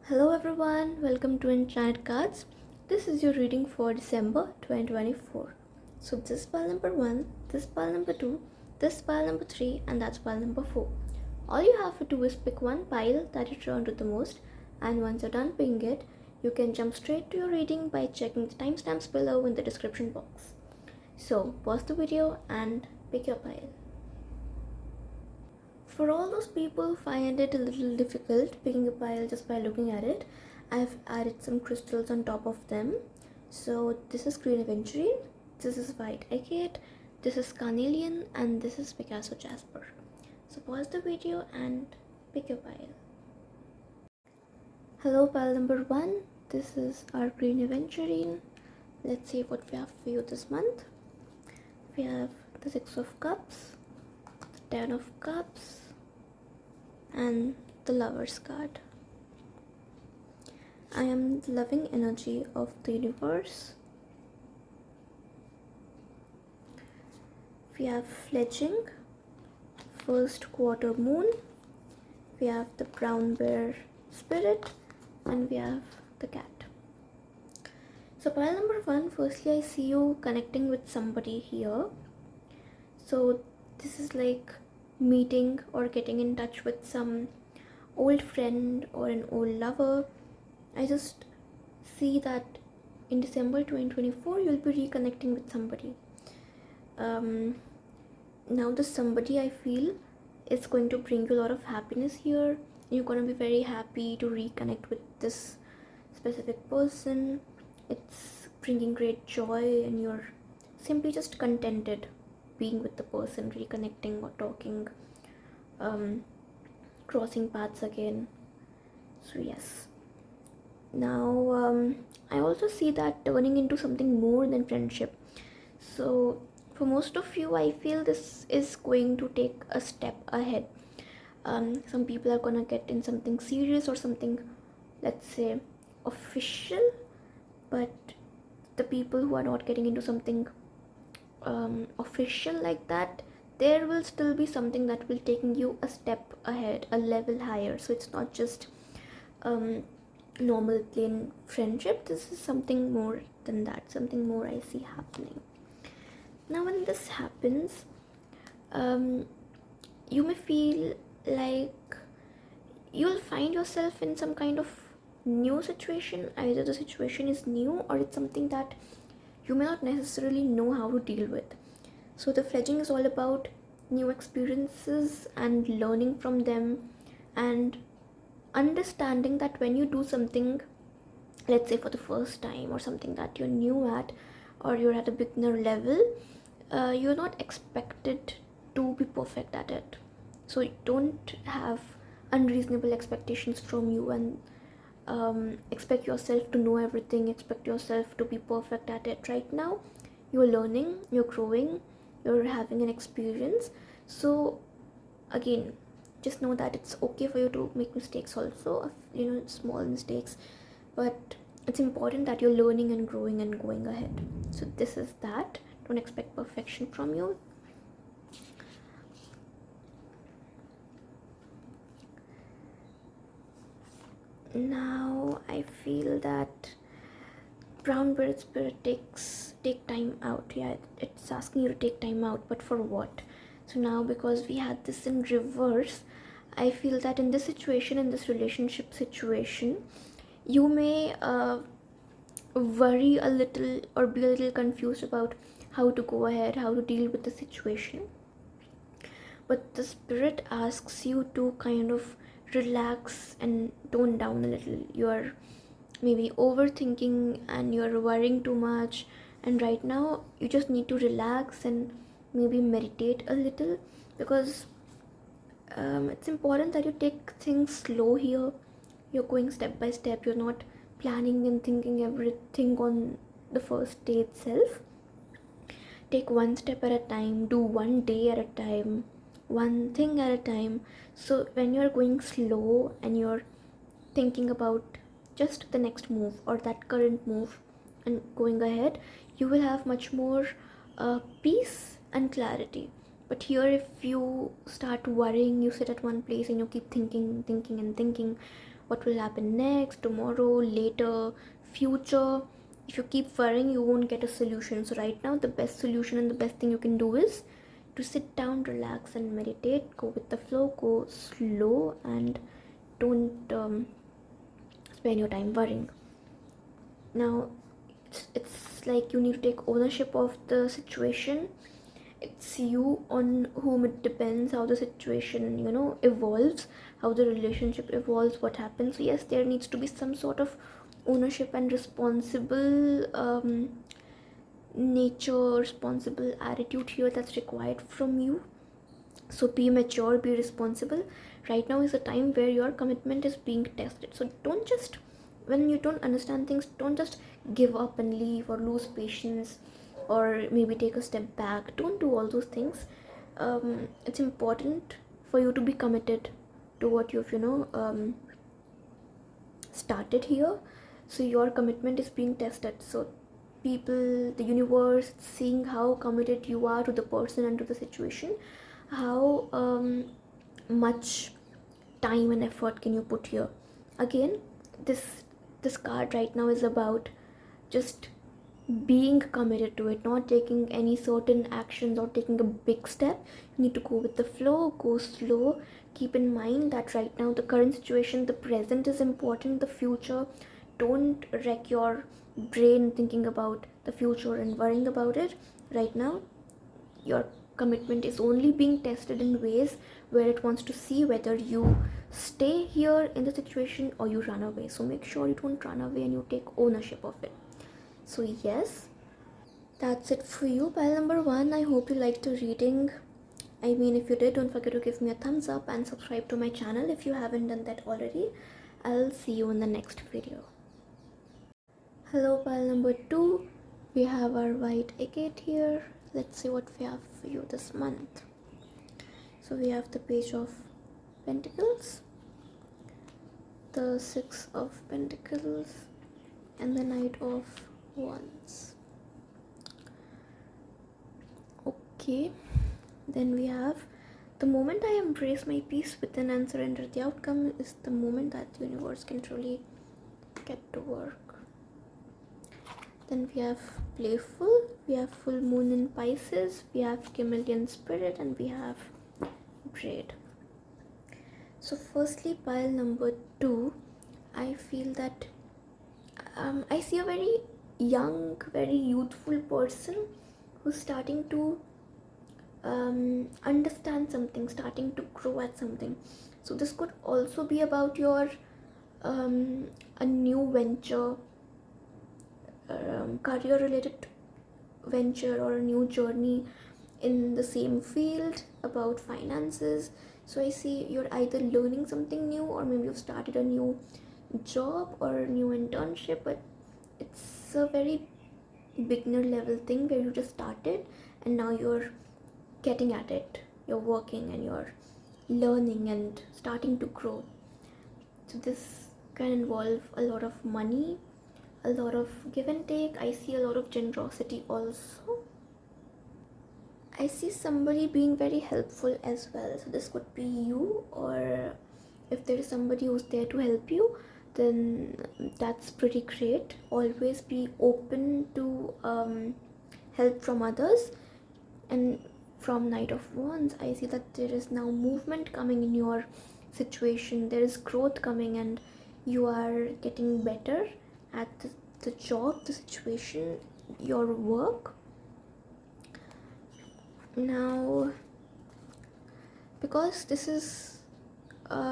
Hello everyone, welcome to Enchanted Cards. This is your reading for December 2024. So this is pile number 1, this is pile number 2, this is pile number 3 and that's pile number 4. All you have to do is pick one pile that you drawn to the most, and once you're done picking it, you can jump straight to your reading by checking the timestamps below in the description box. So pause the video and pick your pile. For all those people who find it a little difficult picking a pile just by looking at it, I've added some crystals on top of them. So this is green aventurine, this is white agate, this is carnelian, and this is Picasso jasper. So pause the video and pick your pile. Hello pile number 1, this is our green aventurine. Let's see what we have for you this month. We have the 6 of cups, the 10 of cups, and the Lover's card. I am the loving energy of the universe. We have fledging, first quarter moon, we have the brown bear spirit, and we have the cat. So pile number 1, firstly I see you connecting with somebody here. So this is like meeting or getting in touch with some old friend or an old lover. I just see that in December 2024 you'll be reconnecting with somebody. Now the somebody I feel is going to bring you a lot of happiness here. You're going to be very happy to reconnect with this specific person. It's bringing great joy and you're simply just contented being with the person, reconnecting or talking, crossing paths again. So yes. Now I also see that turning into something more than friendship. So for most of you, I feel this is going to take a step ahead. Some people are gonna get in something serious or something, let's say, official, but the people who are not getting into something official like that, there will still be something that will taking you a step ahead, a level higher. So it's not just normal plain friendship. This is something more than that, something more I see happening. Now when this happens, you may feel like you'll find yourself in some kind of new situation. Either the situation is new or it's something that you may not necessarily know how to deal with. So the fledging is all about new experiences and learning from them and understanding that when you do something, let's say for the first time, or something that you're new at or you're at a beginner level, you're not expected to be perfect at it. So you don't have unreasonable expectations from you and expect yourself to know everything, expect yourself to be perfect at it. Right now you're learning, you're growing, you're having an experience. So again, just know that it's okay for you to make mistakes also, small mistakes, but it's important that you're learning and growing and going ahead. So this is that. Don't expect perfection from you. Now I feel that brown bird spirit take time out. Yeah, it's asking you to take time out, but for what? So now because we had this in reverse, I feel that in this situation, in this relationship situation, you may worry a little or be a little confused about how to go ahead, how to deal with the situation. But the spirit asks you to kind of relax and tone down a little. You're maybe overthinking and you're worrying too much, and right now you just need to relax and maybe meditate a little, because it's important that you take things slow here. You're going step by step, you're not planning and thinking everything on the first day itself. Take one step at a time, do one day at a time, one thing at a time. So when you're going slow and you're thinking about just the next move or that current move and going ahead, you will have much more peace and clarity. But here, if you start worrying, you sit at one place and you keep thinking, what will happen next, tomorrow, later, future. If you keep worrying, you won't get a solution. So right now the best solution and the best thing you can do is to sit down, relax and meditate. Go with the flow, go slow, and don't spend your time worrying. Now it's like you need to take ownership of the situation. It's you on whom it depends how the situation evolves, how the relationship evolves, what happens. So yes, there needs to be some sort of ownership and responsible nature, responsible attitude here that's required from you. So be mature, be responsible. Right now is a time where your commitment is being tested. So don't just, when you don't understand things, don't just give up and leave or lose patience or maybe take a step back. Don't do all those things. It's important for you to be committed to what you've started here. So your commitment is being tested. So people, the universe, seeing how committed you are to the person and to the situation, how much time and effort can you put here. Again, this card right now is about just being committed to it, not taking any certain actions or taking a big step. You need to go with the flow, go slow. Keep in mind that right now the current situation, the present is important. The future, don't wreck your brain thinking about the future and worrying about it. Right now your commitment is only being tested in ways where it wants to see whether you stay here in the situation or you run away. So make sure you don't run away and you take ownership of it. So yes, that's it for you, pile number 1. I hope you liked the reading. I mean, if you did, don't forget to give me a thumbs up and subscribe to my channel if you haven't done that already. I'll see you in the next video. Hello, pile number 2. We have our white agate here. Let's see what we have for you this month. So we have the page of pentacles, the 6 of pentacles, and the knight of wands. Okay, then we have the moment I embrace my peace within and surrender the outcome is the moment that the universe can truly get to work. Then we have playful, we have full moon in Pisces, we have chameleon spirit, and we have braid. So firstly, pile number 2, I feel that I see a very young, very youthful person who's starting to understand something, starting to grow at something. So this could also be about your a new venture, career related venture, or a new journey in the same field, about finances. So I see you're either learning something new, or maybe you've started a new job or a new internship, but it's a very beginner level thing where you just started and now you're getting at it, you're working and you're learning and starting to grow. So this can involve a lot of money, a lot of give and take. I see a lot of generosity also. I see somebody being very helpful as well. So this could be you, or if there is somebody who's there to help you, then that's pretty great. Always be open to help from others. And from knight of wands, I see that there is now movement coming in your situation. There is growth coming and you are getting better at the job, the situation, your work. Now, because this is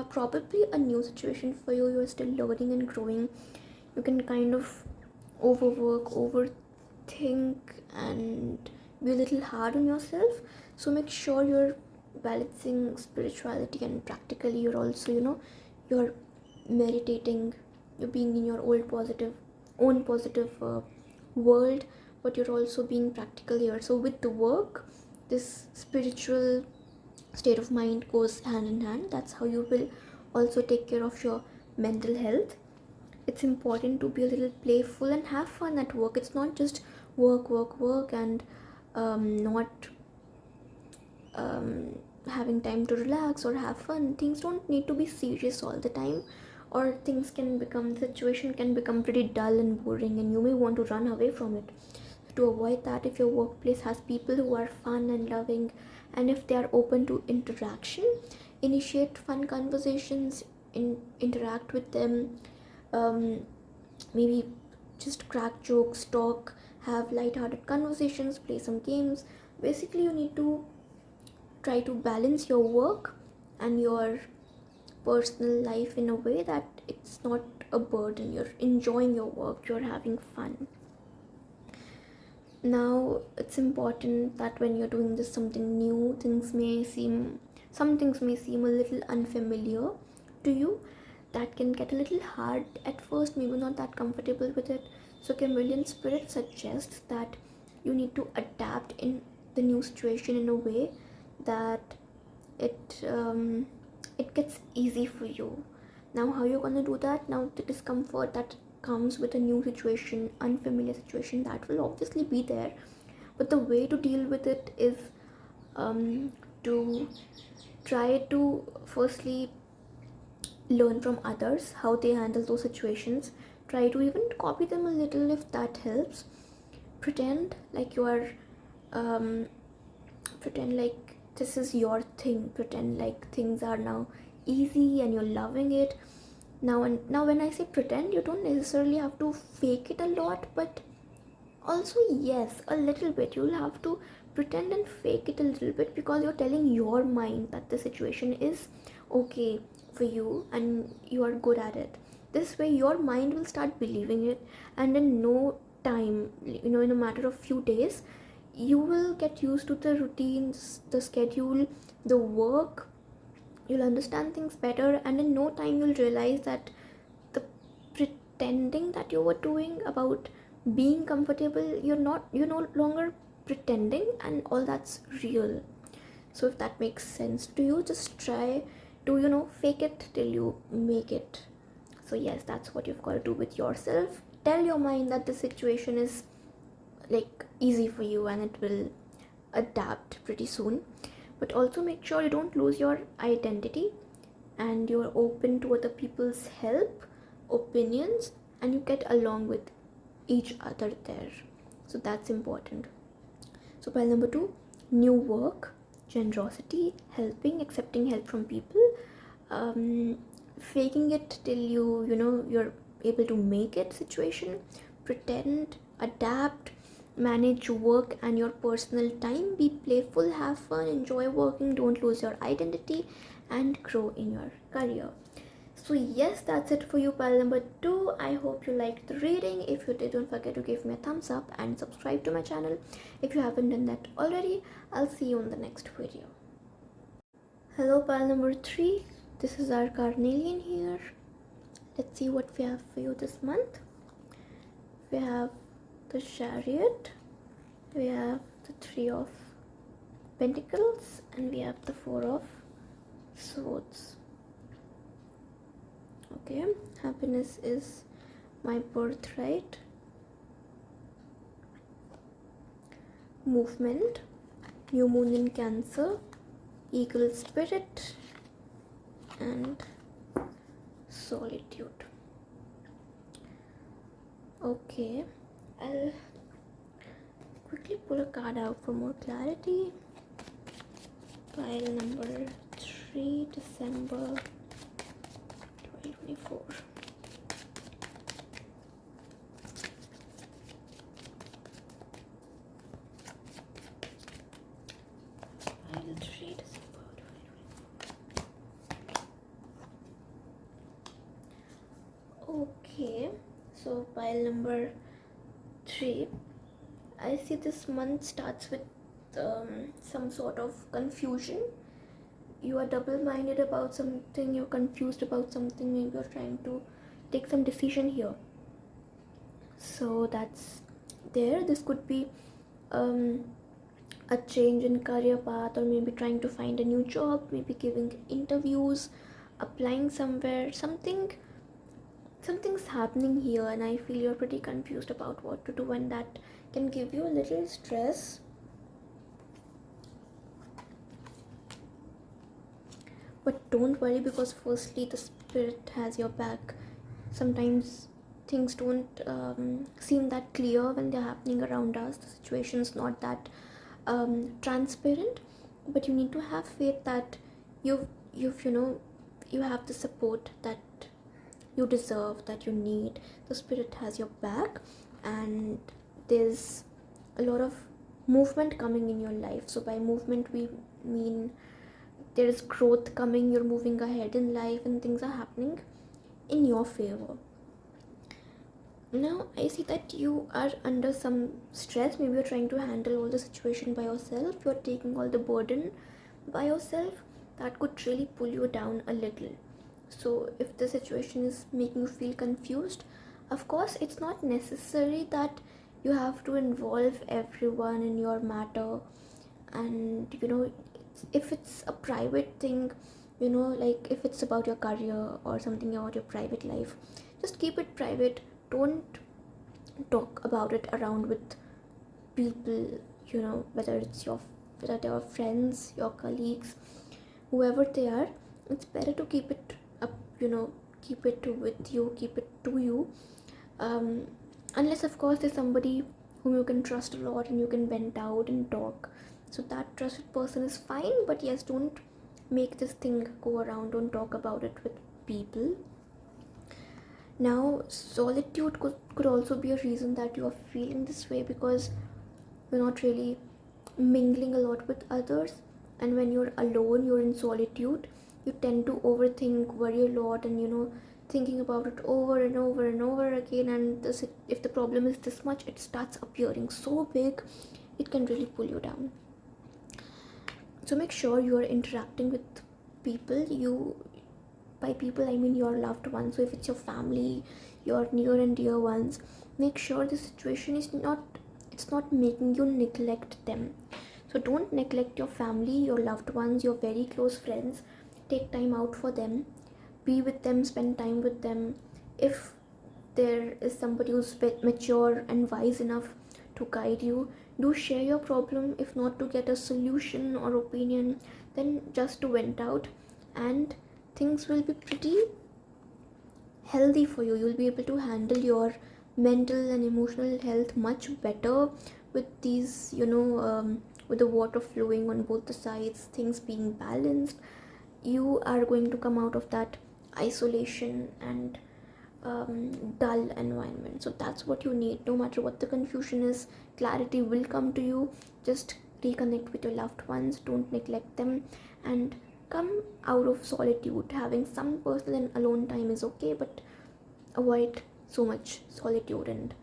probably a new situation for you, you're still learning and growing, you can kind of overwork, overthink, and be a little hard on yourself. So make sure you're balancing spirituality and practically you're also you're meditating, you're being in your own positive world, but you're also being practical here. So with the work, this spiritual state of mind goes hand in hand. That's how you will also take care of your mental health. It's important to be a little playful and have fun at work. It's not just work and not having time to relax or have fun. Things don't need to be serious all the time, or the situation can become pretty dull and boring, and you may want to run away from it. To avoid that, if your workplace has people who are fun and loving, and if they are open to interaction, initiate fun conversations, interact with them. Maybe just crack jokes, talk, have light-hearted conversations, play some games. Basically, you need to try to balance your work and your personal life in a way that it's not a burden. You're enjoying your work, you're having fun. Now, it's important that when you're doing this something new, some things may seem a little unfamiliar to you. That can get a little hard at first, maybe not that comfortable with it. So chameleon spirit suggests that you need to adapt in the new situation in a way that it gets easy for you. Now, how you're gonna do that? Now, the discomfort that comes with a new situation, unfamiliar situation, that will obviously be there, but the way to deal with it is to try to firstly learn from others how they handle those situations. Try to even copy them a little if that helps. Pretend like you are pretend like this is your thing. Pretend like things are now easy and you're loving it. Now when I say pretend, you don't necessarily have to fake it a lot, but also yes, a little bit. You'll have to pretend and fake it a little bit, because you're telling your mind that the situation is okay for you and you are good at it. This way your mind will start believing it, and in no time, in a matter of few days, you will get used to the routines, the schedule, the work. You'll understand things better, and in no time you'll realize that the pretending that you were doing about being comfortable, you're no longer pretending, and all that's real. So if that makes sense to you, just try to fake it till you make it. So yes, that's what you've got to do with yourself. Tell your mind that the situation is like easy for you and it will adapt pretty soon. But also make sure you don't lose your identity, and you're open to other people's help, opinions, and you get along with each other there. So that's important. So pile number 2, new work, generosity, helping, accepting help from people, faking it till you're able to make it situation. Pretend, adapt, manage work and your personal time, be playful, have fun, enjoy working, don't lose your identity, and grow in your career. So yes, that's it for you, pile number 2. I hope you liked the reading. If you did, don't forget to give me a thumbs up and subscribe to my channel if you haven't done that already. I'll see you in the next video. Hello, pile number 3. This is our carnelian here. Let's see what we have for you this month. We have the Chariot, we have the 3 of Pentacles, and we have the 4 of Swords. Okay, happiness is my birthright. Movement, new moon in Cancer, eagle spirit, and solitude. Okay, I'll quickly pull a card out for more clarity. Pile number 3, December 2024. Pile 3, December 2024. Okay, so pile number 3, I see this month starts with some sort of confusion. You are double-minded about something, you're confused about something, maybe you're trying to take some decision here. So that's there. This could be a change in career path, or maybe trying to find a new job, maybe giving interviews, applying somewhere. Something's happening here, and I feel you're pretty confused about what to do, and that can give you a little stress. But don't worry, because firstly the spirit has your back. Sometimes things don't seem that clear when they're happening around us. The situation's not that transparent, but you need to have faith that you've you have the support that you deserve, that you need. The spirit has your back, and there's a lot of movement coming in your life. So by movement we mean there is growth coming, you're moving ahead in life, and things are happening in your favor. Now I see that you are under some stress. Maybe you're trying to handle all the situation by yourself, you're taking all the burden by yourself. That could really pull you down a little. So if the situation is making you feel confused, of course it's not necessary that you have to involve everyone in your matter. And if it's a private thing, like if it's about your career or something about your private life, just keep it private. Don't talk about it around with people, whether whether they are friends, your colleagues, whoever they are. It's better to keep it up, keep it with you, keep it to you. Unless of course there's somebody whom you can trust a lot and you can vent out and talk, so that trusted person is fine. But yes, don't make this thing go around, don't talk about it with people. Now solitude could also be a reason that you are feeling this way, because you're not really mingling a lot with others. And when you're alone, you're in solitude, you tend to overthink, worry a lot, and thinking about it over and over and over again. And if the problem is this much, it starts appearing so big, it can really pull you down. So make sure you are interacting with people. By people I mean your loved ones. So if it's your family, your near and dear ones, make sure the situation is not making you neglect them. So don't neglect your family, your loved ones, your very close friends. Take time out for them, be with them, spend time with them. If there is somebody who's mature and wise enough to guide you, do share your problem. If not to get a solution or opinion, then just to vent out, and things will be pretty healthy for you. You'll be able to handle your mental and emotional health much better with these, with the water flowing on both the sides, things being balanced. You are going to come out of that isolation and dull environment. So that's what you need. No matter what the confusion is, clarity will come to you. Just reconnect with your loved ones, don't neglect them, and come out of solitude. Having some personal and alone time is okay, but avoid so much solitude and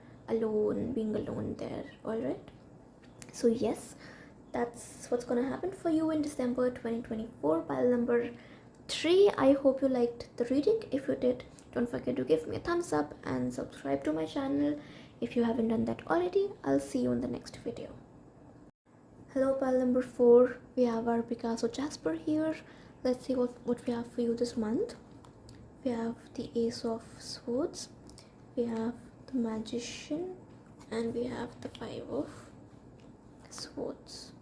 being alone there. All right, so yes, that's what's gonna happen for you in December 2024, pile number 3. I hope you liked the reading. If you did, don't forget to give me a thumbs up and subscribe to my channel if you haven't done that already. I'll see you in the next video. Hello pile number 4, we have our Picasso Jasper here. Let's see what we have for you this month. We have the Ace of Swords, we have the Magician, and we have the Five of Swords.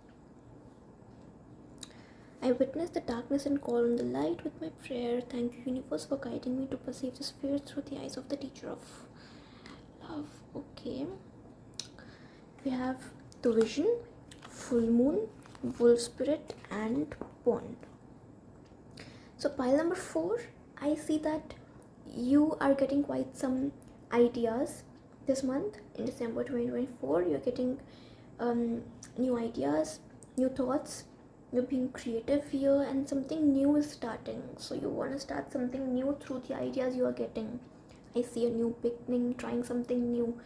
I witness the darkness and call on the light with my prayer. Thank you, universe, for guiding me to perceive the spheres through the eyes of the teacher of love. Okay, we have the Vision, Full Moon, Wolf Spirit, and Bond. So pile number 4, I see that you are getting quite some ideas this month. In December 2024, you're getting new ideas, new thoughts. You're being creative here, and something new is starting. So you want to start something new through the ideas you are getting. I see a new beginning, trying something new.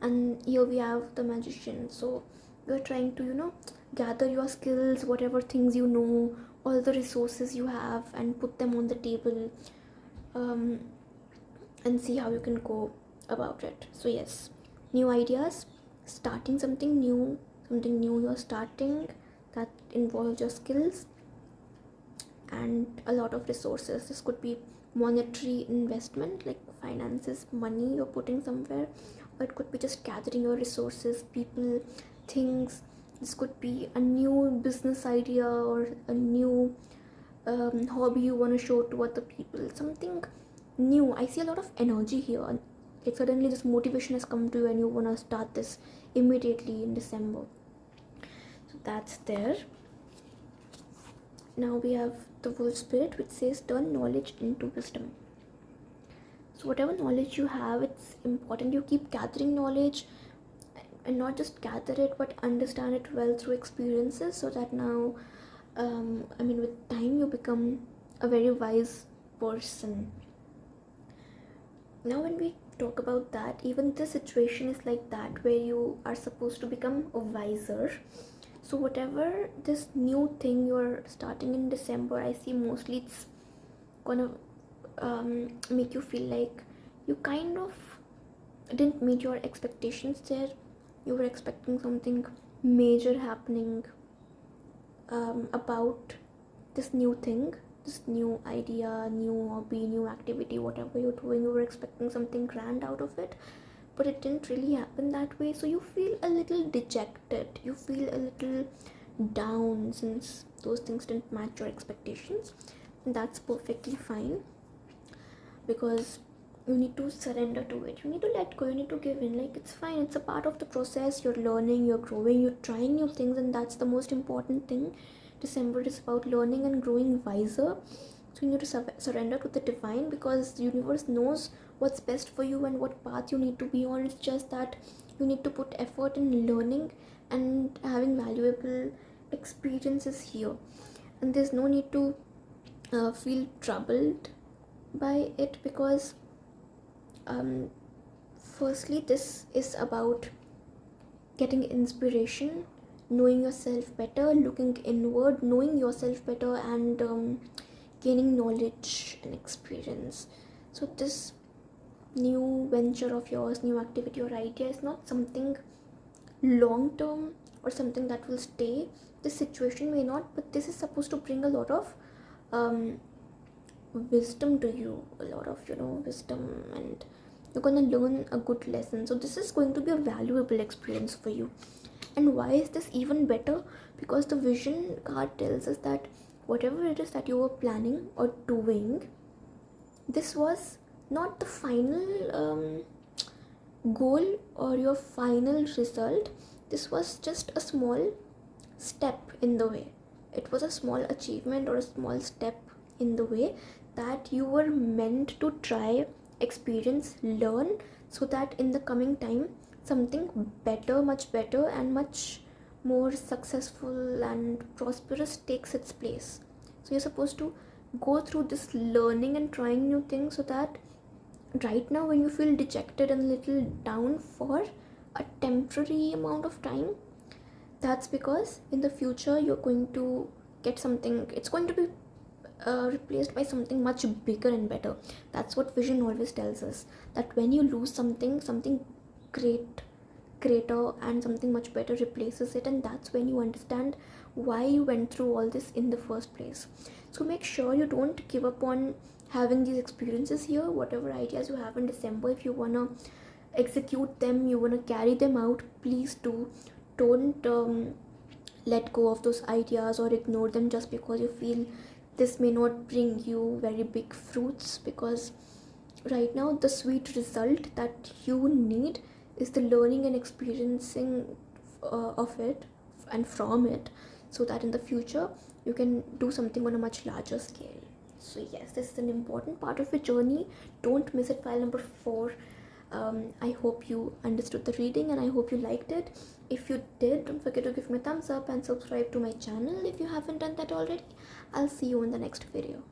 And here we have the Magician. So you're trying to gather your skills, whatever things you know, all the resources you have, and put them on the table, and see how you can go about it. So yes, new ideas, starting something new you're starting that involves your skills and a lot of resources. This could be monetary investment, like finances, money you're putting somewhere, or it could be just gathering your resources, people, things. This could be a new business idea or a new hobby you want to show to other people. Something new. I see a lot of energy here. Like suddenly this motivation has come to you and you want to start this immediately in December. So that's there. Now we have the Wolf Spirit, which says turn knowledge into wisdom. So whatever knowledge you have, it's important you keep gathering knowledge, and not just gather it but understand it well through experiences, so that now with time you become a very wise person. Now when we talk about that, even this situation is like that, where you are supposed to become a wiser. So whatever this new thing you're starting in December, I see mostly it's gonna make you feel like you kind of didn't meet your expectations there. You were expecting something major happening about this new thing, this new idea, new hobby, new activity, whatever you're doing. You were expecting something grand out of it, but it didn't really happen that way. So you feel a little dejected, you feel a little down since those things didn't match your expectations. And that's perfectly fine, because you need to surrender to it, you need to let go, you need to give in. Like, it's fine, it's a part of the process. You're learning, you're growing, you're trying new things, and that's the most important thing. December is about learning and growing wiser. So you need to surrender to the divine, because the universe knows what's best for you and what path you need to be on. It's just that you need to put effort in learning and having valuable experiences here, and there's no need to feel troubled by it, because firstly, this is about getting inspiration, knowing yourself better, looking inward, knowing yourself better, and gaining knowledge and experience. So this new venture of yours, new activity or idea, is not something long term or something that will stay. This situation may not, but this is supposed to bring a lot of wisdom to you, a lot of wisdom, and you're gonna learn a good lesson. So this is going to be a valuable experience for you. And why is this even better? Because the vision card tells us that whatever it is that you were planning or doing, this was not the final goal or your final result. This was just a small step in the way. It was a small achievement or a small step in the way that you were meant to try, experience, learn, so that in the coming time something better, much better and much more successful and prosperous takes its place. So you're supposed to go through this learning and trying new things, so that right now when you feel dejected and a little down for a temporary amount of time, that's because in the future you're going to get something. It's going to be replaced by something much bigger and better. That's what vision always tells us, that when you lose something greater and something much better replaces it, and that's when you understand why you went through all this in the first place. So make sure you don't give up on having these experiences here. Whatever ideas you have in December, if you want to execute them, you want to carry them out, please do. Don't let go of those ideas or ignore them just because you feel this may not bring you very big fruits, because right now the sweet result that you need is the learning and experiencing of it and from it, so that in the future you can do something on a much larger scale. So yes, this is an important part of your journey. Don't miss it. File number 4. I hope you understood the reading and I hope you liked it. If you did, don't forget to give me a thumbs up and subscribe to my channel if you haven't done that already. I'll see you in the next video.